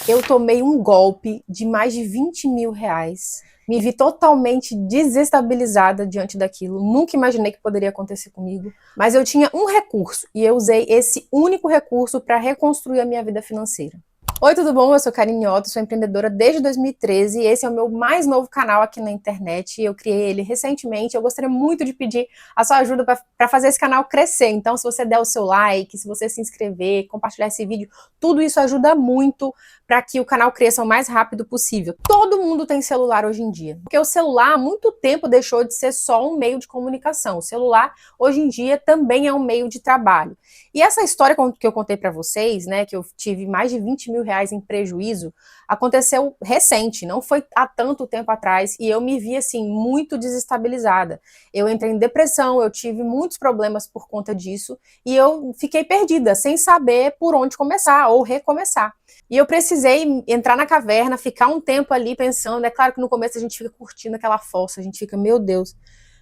Eu tomei um golpe de mais de 20 mil reais. Me vi totalmente desestabilizada diante daquilo. Nunca imaginei que poderia acontecer comigo. Mas eu tinha um recurso e eu usei esse único recurso para reconstruir a minha vida financeira. Oi, tudo bom? Eu sou Karine Otto, sou empreendedora desde 2013 e esse é o meu mais novo canal aqui na internet. Eu criei ele recentemente. Eu gostaria muito de pedir a sua ajuda para fazer esse canal crescer. Então, se você der o seu like, se você se inscrever, compartilhar esse vídeo, tudo isso ajuda muito para que o canal cresça o mais rápido possível. Todo mundo tem celular hoje em dia, porque o celular há muito tempo deixou de ser só um meio de comunicação. O celular hoje em dia também é um meio de trabalho. E essa história que eu contei para vocês, né, que eu tive mais de 20 mil reais em prejuízo, aconteceu recente, não foi há tanto tempo atrás, e eu me vi, assim, muito desestabilizada. Eu entrei em depressão, eu tive muitos problemas por conta disso, e eu fiquei perdida, sem saber por onde começar ou recomeçar. E eu precisei entrar na caverna, ficar um tempo ali pensando. É claro que no começo a gente fica curtindo aquela fossa, a gente fica, meu Deus,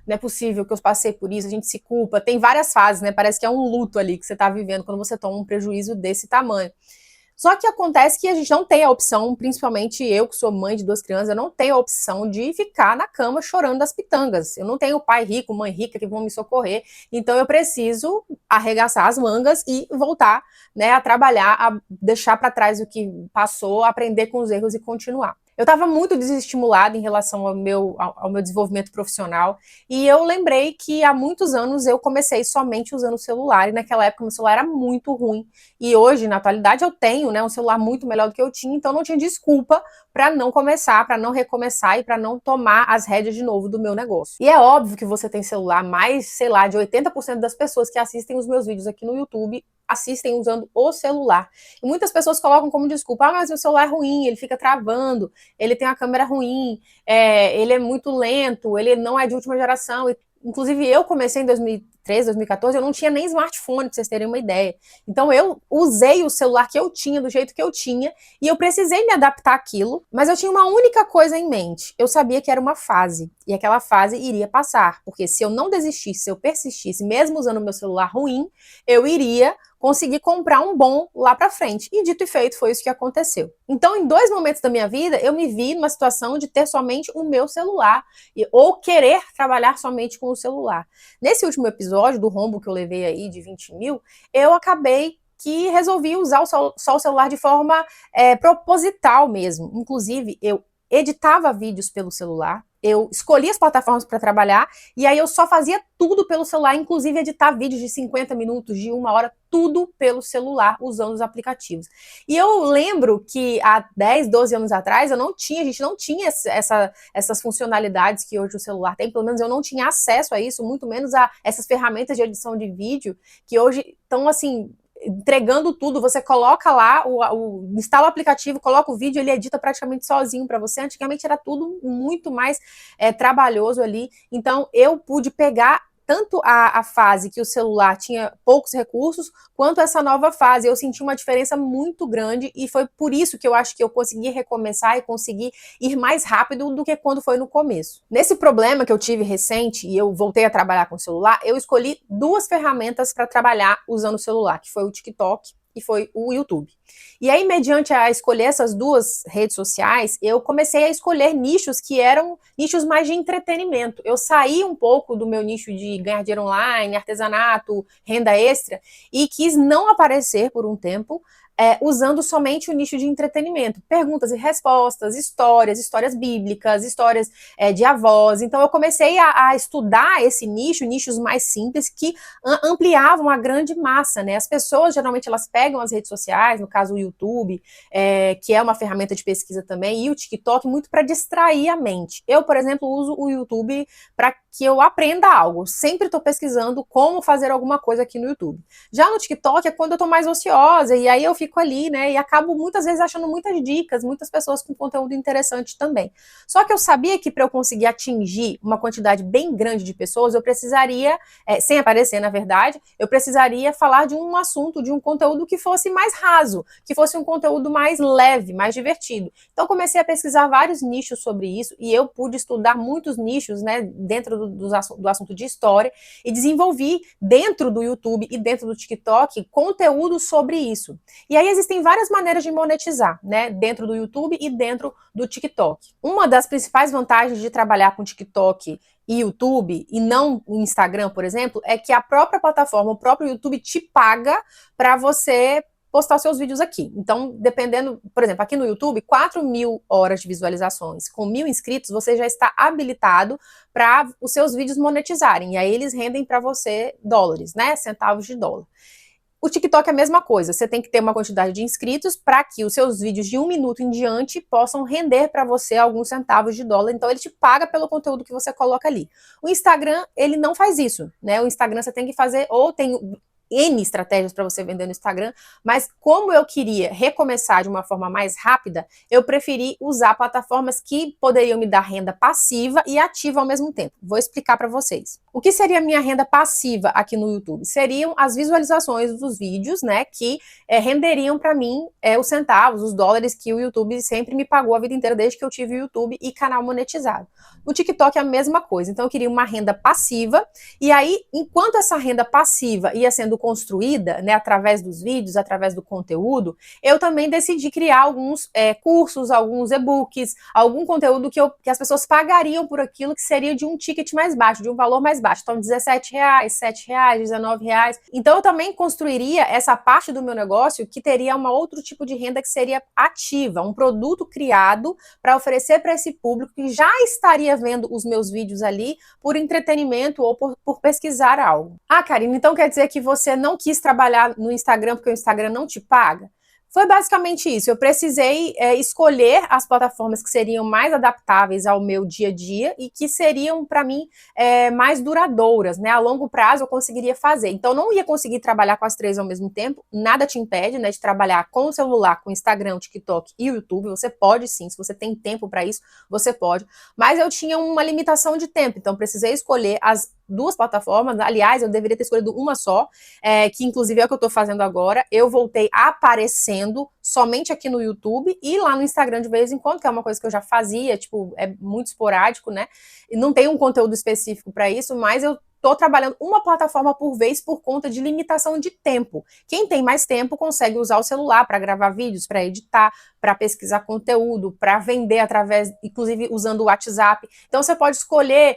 não é possível que eu passei por isso, a gente se culpa. Tem várias fases, né? Parece que é um luto ali que você tá vivendo quando você toma um prejuízo desse tamanho. Só que acontece que a gente não tem a opção, principalmente eu que sou mãe de 2 crianças, eu não tenho a opção de ficar na cama chorando das pitangas. Eu não tenho pai rico, mãe rica que vão me socorrer, então eu preciso arregaçar as mangas e voltar, né, a trabalhar, a deixar para trás o que passou, aprender com os erros e continuar. Eu estava muito desestimulada em relação ao meu desenvolvimento profissional e eu lembrei que há muitos anos eu comecei somente usando o celular e naquela época meu celular era muito ruim. E hoje, na atualidade, eu tenho, né, um celular muito melhor do que eu tinha, então não tinha desculpa para não começar, para não recomeçar e para não tomar as rédeas de novo do meu negócio. E é óbvio que você tem celular, mais, sei lá, de 80% das pessoas que assistem os meus vídeos aqui no YouTube assistem usando o celular. E muitas pessoas colocam como desculpa, mas meu celular é ruim, ele fica travando, ele tem uma câmera ruim, ele é muito lento, ele não é de última geração. Inclusive, eu comecei em 2013, 2014, eu não tinha nem smartphone, pra vocês terem uma ideia. Então, eu usei o celular que eu tinha, do jeito que eu tinha, e eu precisei me adaptar àquilo, mas eu tinha uma única coisa em mente. Eu sabia que era uma fase, e aquela fase iria passar, porque se eu não desistisse, se eu persistisse, mesmo usando o meu celular ruim, eu iria conseguir comprar um bom lá pra frente. E dito e feito, foi isso que aconteceu. Então, em 2 momentos da minha vida, eu me vi numa situação de ter somente o meu celular, ou querer trabalhar somente com o celular. Nesse último episódio do rombo que eu levei aí de 20 mil, eu acabei que resolvi usar só o celular de forma proposital mesmo. Inclusive, eu editava vídeos pelo celular, eu escolhia as plataformas para trabalhar e aí eu só fazia tudo pelo celular, inclusive editar vídeos de 50 minutos, de 1 hora, tudo pelo celular, usando os aplicativos. E eu lembro que há 10, 12 anos atrás, a gente não tinha essas funcionalidades que hoje o celular tem, pelo menos eu não tinha acesso a isso, muito menos a essas ferramentas de edição de vídeo, que hoje estão, assim, entregando tudo. Você coloca lá, instala o aplicativo, coloca o vídeo, ele edita praticamente sozinho para você. Antigamente era tudo muito mais trabalhoso ali. Então eu pude pegar tanto a fase que o celular tinha poucos recursos, quanto essa nova fase. Eu senti uma diferença muito grande e foi por isso que eu acho que eu consegui recomeçar e consegui ir mais rápido do que quando foi no começo. Nesse problema que eu tive recente, e eu voltei a trabalhar com o celular, eu escolhi 2 ferramentas para trabalhar usando o celular, que foi o TikTok e foi o YouTube. E aí, mediante a escolher essas 2 redes sociais, eu comecei a escolher nichos que eram nichos mais de entretenimento. Eu saí um pouco do meu nicho de ganhar dinheiro online, artesanato, renda extra, e quis não aparecer por um tempo, usando somente o nicho de entretenimento. Perguntas e respostas, histórias bíblicas, histórias de avós. Então eu comecei a estudar esse nicho, nichos mais simples, que ampliavam a grande massa, né? As pessoas, geralmente, elas pegam as redes sociais, no caso o YouTube, que é uma ferramenta de pesquisa também, e o TikTok, muito para distrair a mente. Eu, por exemplo, uso o YouTube para que eu aprenda algo. Sempre estou pesquisando como fazer alguma coisa aqui no YouTube. Já no TikTok é quando eu estou mais ociosa, e aí eu fico ali, né, e acabo muitas vezes achando muitas dicas, muitas pessoas com conteúdo interessante também. Só que eu sabia que para eu conseguir atingir uma quantidade bem grande de pessoas, eu precisaria, sem aparecer na verdade, eu precisaria falar de um assunto, de um conteúdo que fosse mais raso, que fosse um conteúdo mais leve, mais divertido. Então comecei a pesquisar vários nichos sobre isso, e eu pude estudar muitos nichos, né, dentro do assunto de história, e desenvolvi dentro do YouTube e dentro do TikTok conteúdo sobre isso. E aí existem várias maneiras de monetizar, né, dentro do YouTube e dentro do TikTok. Uma das principais vantagens de trabalhar com TikTok e YouTube, e não o Instagram, por exemplo, é que a própria plataforma, o próprio YouTube te paga para você postar seus vídeos aqui. Então, dependendo, por exemplo, aqui no YouTube, 4.000 horas de visualizações, com 1.000 inscritos, você já está habilitado para os seus vídeos monetizarem. E aí eles rendem para você dólares, né? Centavos de dólar. O TikTok é a mesma coisa, você tem que ter uma quantidade de inscritos para que os seus vídeos de 1 minuto em diante possam render para você alguns centavos de dólar, então ele te paga pelo conteúdo que você coloca ali. O Instagram, ele não faz isso, né? O Instagram você tem que fazer, ou tem N estratégias para você vender no Instagram, mas como eu queria recomeçar de uma forma mais rápida, eu preferi usar plataformas que poderiam me dar renda passiva e ativa ao mesmo tempo. Vou explicar para vocês. O que seria a minha renda passiva aqui no YouTube? Seriam as visualizações dos vídeos, né, que renderiam para mim os centavos, os dólares que o YouTube sempre me pagou a vida inteira desde que eu tive o YouTube e canal monetizado. No TikTok é a mesma coisa, então eu queria uma renda passiva, e aí, enquanto essa renda passiva ia sendo construída, né, através dos vídeos, através do conteúdo, eu também decidi criar alguns cursos, alguns e-books, algum conteúdo que as pessoas pagariam por aquilo, que seria de um ticket mais baixo, de um valor mais baixo. Então, R$17, R$7, R$19. Então, eu também construiria essa parte do meu negócio que teria um outro tipo de renda que seria ativa, um produto criado para oferecer para esse público que já estaria vendo os meus vídeos ali por entretenimento ou por pesquisar algo. Ah, Karina, então quer dizer que você não quis trabalhar no Instagram porque o Instagram não te paga? Foi basicamente isso. Eu precisei escolher as plataformas que seriam mais adaptáveis ao meu dia a dia e que seriam, para mim, mais duradouras, né? A longo prazo eu conseguiria fazer. Então, eu não ia conseguir trabalhar com as três ao mesmo tempo. Nada te impede, né, de trabalhar com o celular, com o Instagram, o TikTok e o YouTube. Você pode sim, se você tem tempo para isso, você pode. Mas eu tinha uma limitação de tempo, então precisei escolher as duas plataformas. Aliás, eu deveria ter escolhido uma só, que inclusive é o que eu estou fazendo agora. Eu voltei aparecendo somente aqui no YouTube e lá no Instagram de vez em quando, que é uma coisa que eu já fazia, tipo, é muito esporádico, né? E não tem um conteúdo específico para isso, mas eu tô trabalhando uma plataforma por vez por conta de limitação de tempo. Quem tem mais tempo consegue usar o celular para gravar vídeos, para editar, para pesquisar conteúdo, para vender através, inclusive usando o WhatsApp. Então você pode escolher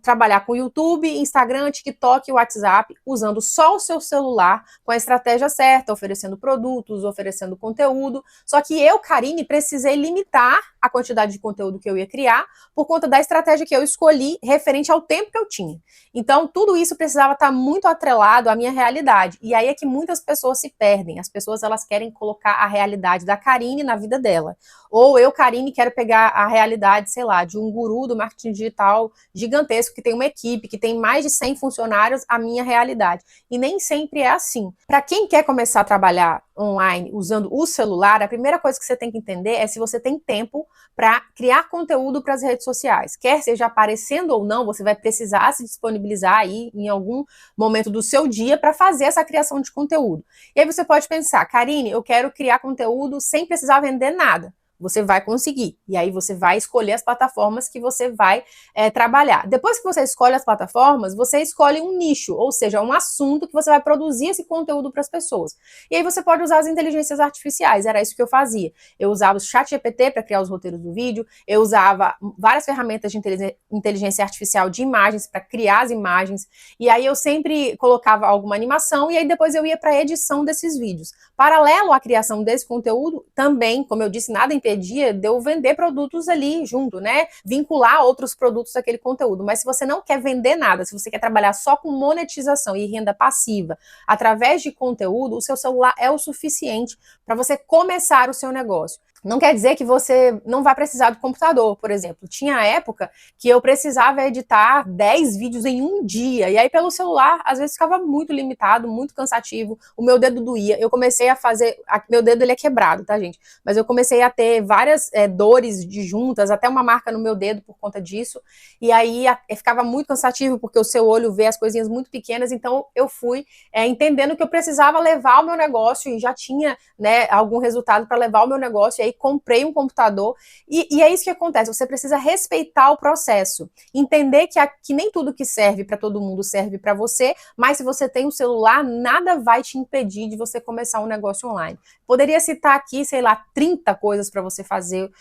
trabalhar com YouTube, Instagram, TikTok e WhatsApp, usando só o seu celular, com a estratégia certa, oferecendo produtos, oferecendo conteúdo. Só que eu, Karine, precisei limitar a quantidade de conteúdo que eu ia criar por conta da estratégia que eu escolhi referente ao tempo que eu tinha. Então, tudo isso precisava estar muito atrelado à minha realidade. E aí é que muitas pessoas se perdem. As pessoas, elas querem colocar a realidade da Karine na vida dela. Ou eu, Karine, quero pegar a realidade, sei lá, de um guru do marketing digital gigantesco, que tem uma equipe, que tem mais de 100 funcionários, a minha realidade. E nem sempre é assim. Para quem quer começar a trabalhar online usando o celular, a primeira coisa que você tem que entender é se você tem tempo para criar conteúdo para as redes sociais. Quer seja aparecendo ou não, você vai precisar se disponibilizar aí em algum momento do seu dia para fazer essa criação de conteúdo. E aí você pode pensar, Karine, eu quero criar conteúdo sem precisar vender nada. Você vai conseguir. E aí você vai escolher as plataformas que você vai trabalhar. Depois que você escolhe as plataformas, você escolhe um nicho, ou seja, um assunto que você vai produzir esse conteúdo para as pessoas. E aí você pode usar as inteligências artificiais, era isso que eu fazia. Eu usava o ChatGPT para criar os roteiros do vídeo, eu usava várias ferramentas de inteligência artificial de imagens para criar as imagens, e aí eu sempre colocava alguma animação, e aí depois eu ia para a edição desses vídeos. Paralelo à criação desse conteúdo, também, como eu disse, nada impedia de eu vender produtos ali junto, né? Vincular outros produtos àquele conteúdo. Mas se você não quer vender nada, se você quer trabalhar só com monetização e renda passiva através de conteúdo, o seu celular é o suficiente para você começar o seu negócio. Não quer dizer que você não vai precisar do computador, por exemplo. Tinha época que eu precisava editar 10 vídeos em um dia, e aí pelo celular, às vezes ficava muito limitado, muito cansativo, o meu dedo doía. Eu comecei a fazer, meu dedo ele é quebrado, tá, gente? Mas eu comecei a ter várias dores de juntas, até uma marca no meu dedo por conta disso, e aí ficava muito cansativo, porque o seu olho vê as coisinhas muito pequenas, então eu fui entendendo que eu precisava levar o meu negócio, e já tinha, né, algum resultado para levar o meu negócio, e aí comprei um computador, e é isso que acontece, você precisa respeitar o processo, entender que nem tudo que serve para todo mundo serve para você, mas se você tem um celular, nada vai te impedir de você começar um negócio online. Poderia citar aqui, sei lá, 30 coisas para você fazer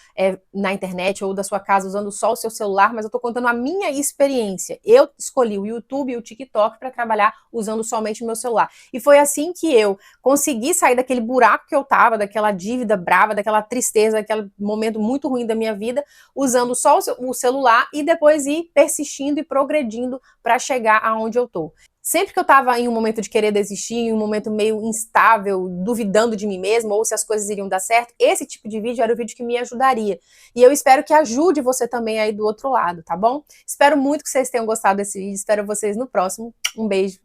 na internet ou da sua casa usando só o seu celular, mas eu tô contando a minha experiência. Eu escolhi o YouTube e o TikTok para trabalhar usando somente o meu celular. E foi assim que eu consegui sair daquele buraco que eu tava, daquela dívida brava, daquela tristeza, daquele momento muito ruim da minha vida, usando só o celular e depois ir persistindo e progredindo para chegar aonde eu tô. Sempre que eu estava em um momento de querer desistir, em um momento meio instável, duvidando de mim mesma, ou se as coisas iriam dar certo, esse tipo de vídeo era o vídeo que me ajudaria. E eu espero que ajude você também aí do outro lado, tá bom? Espero muito que vocês tenham gostado desse vídeo, espero vocês no próximo. Um beijo!